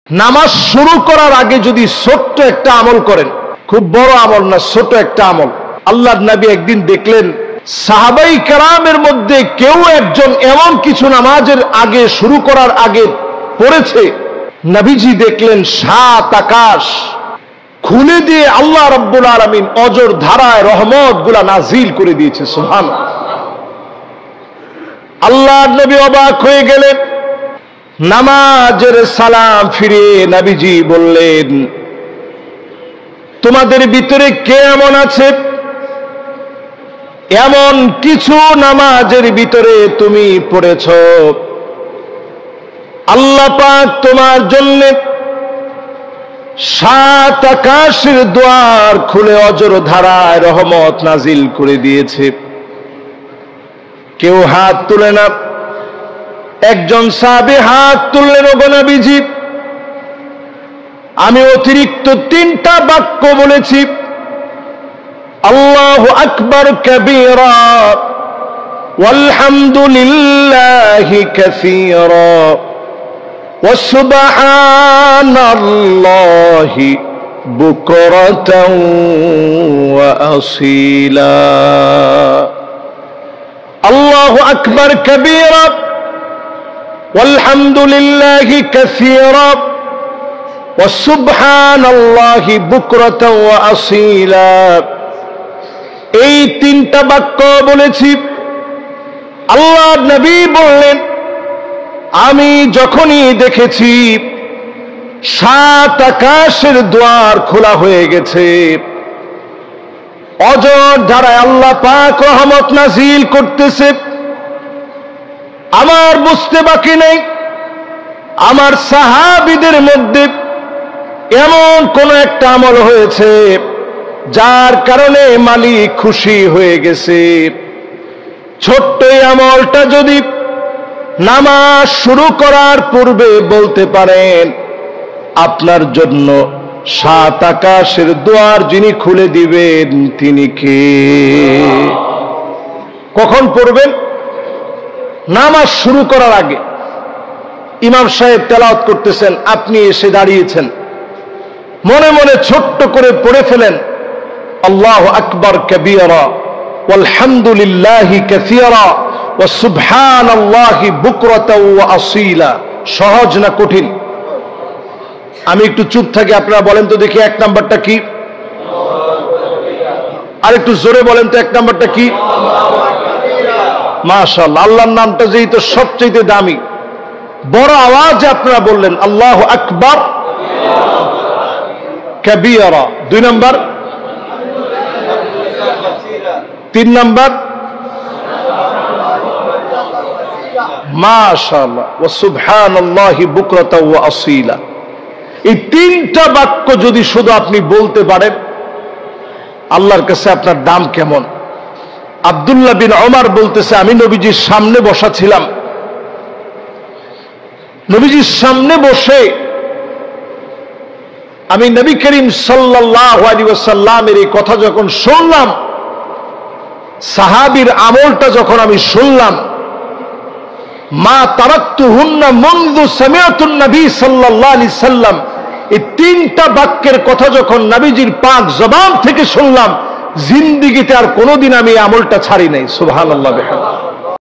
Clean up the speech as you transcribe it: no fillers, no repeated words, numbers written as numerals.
নামাজ শুরু করার আগে যদি ছোট্ট একটা আমল করেন, খুব বড় আমল না, ছোট একটা আমল। আল্লাহর নবী একদিন দেখলেন সাহাবাই কেরামের মধ্যে কেউ একজন এমন কিছু নামাজের আগে শুরু করার আগে পড়েছে, নবীজি দেখলেন 7 আকাশ খুলে দিয়ে আল্লাহ রাব্বুল আলামিন অজর ধারায় রহমত গুলা নাজিল করে দিয়েছে। সুবহানাল্লাহ। আল্লাহর নবী অবাক হয়ে গেলেন। নামাজের সালাম ফিরে নবীজি বললেন, তোমাদের ভিতরে কে এমন আছে এমন কিছু নামাজের ভিতরে তুমি পড়েছ আল্লাহ পাক তোমার জন্য 7 আকাশের দ্বার খুলে অজর ধারায় রহমত নাজিল করে দিয়েছে? কেউ হাত তুলে না। একজন সাহাবী হাত তুললেন, ওগো নবীজি, আমি অতিরিক্ত 3টা বাক্য বলেছি, আল্লাহু আকবার কাবীরা ওয়ালহামদুলিল্লাহি কাসীরা ওয়া সুবহানাল্লাহি বুকরাতাও ওয়া আসীলা। আল্লাহু আকবার কাবীরা ওয়ালহামদুলিল্লাহি কাসীরা ওয়া সুবহানাল্লাহি বুকরাতাও ওয়া আসীলা। এই 3টা বাক্য বলেছি। আল্লাহর নবী বললেন, আমি যখনই দেখেছি 7 আকাশের দ্বার খোলা হয়ে গেছে, অজর ধারায় আল্লাহ পাক রহমত নাজিল করতেছে, আমার বুঝতে বাকি নেই আমার সাহাবীদের মধ্যে এমন কোন একটা আমল হয়েছে যার কারণে মালিক খুশি হয়ে গেছে। ছোট্ট এই আমলটা যদি নামাজ শুরু করার পূর্বে বলতে পারেন, আপনার জন্য 7 আকাশের দ্বার যিনি খুলে দিবেন তিনি কে? কখন পড়বেন? নামাজ শুরু করার আগে। ইমাম সাহেব তেলাওয়াত করতেছেন, আপনি এসে দাঁড়িয়েছেন, মনে মনে ছোট্ট করে পড়ে ফেলেন, আল্লাহু আকবার কাবীরা ওয়ালহামদুলিল্লাহি কাসীরা ওয়া সুবহানাল্লাহি বুকরাতাও ওয়া আসীলা। সহজ না কঠিন? আমি একটু চুপ থাকি, আপনারা বলেন তো দেখি 1 নাম্বারটা কি? আর একটু জোরে বলেন তো 1 নাম্বারটা কি? মাশাআল্লাহ। আল্লাহর নামটা যেই তো সবচেয়ে দামি, বড় আওয়াজে আপনারা বললেন আল্লাহু আকবার কাবীরা। 2 নাম্বার, 3 নাম্বার মাশাআল্লাহ ওয়া সুবহানাল্লাহি বুকরাতাও ওয়া আসীলা। এই 3টা বাক্য যদি শুধু আপনি বলতে পারেন, আল্লাহর কাছে আপনার দাম কেমন? আব্দুল্লাহ বিন ওমর বলতেছে, আমি নবীজির সামনে বসা ছিলাম, নবীজির সামনে বসে আমি নবী করিম সাল্লাল্লাহু আলাইহি ওয়াসাল্লামের এই কথা যখন শুনলাম, সাহাবীর আমলটা যখন আমি শুনলাম, মা তারাকতুহুন্না মুনযু সামিআতুন নবী সাল্লাল্লাহু আলাইহি সাল্লাম, এই 3টা বাক্যের কথা যখন নবীজির পাক জবান থেকে শুনলাম, জিন্দেগিতে আর কোনোদিন আমি এই আমলটা ছাড়ি নাই। সুবহানাল্লাহ।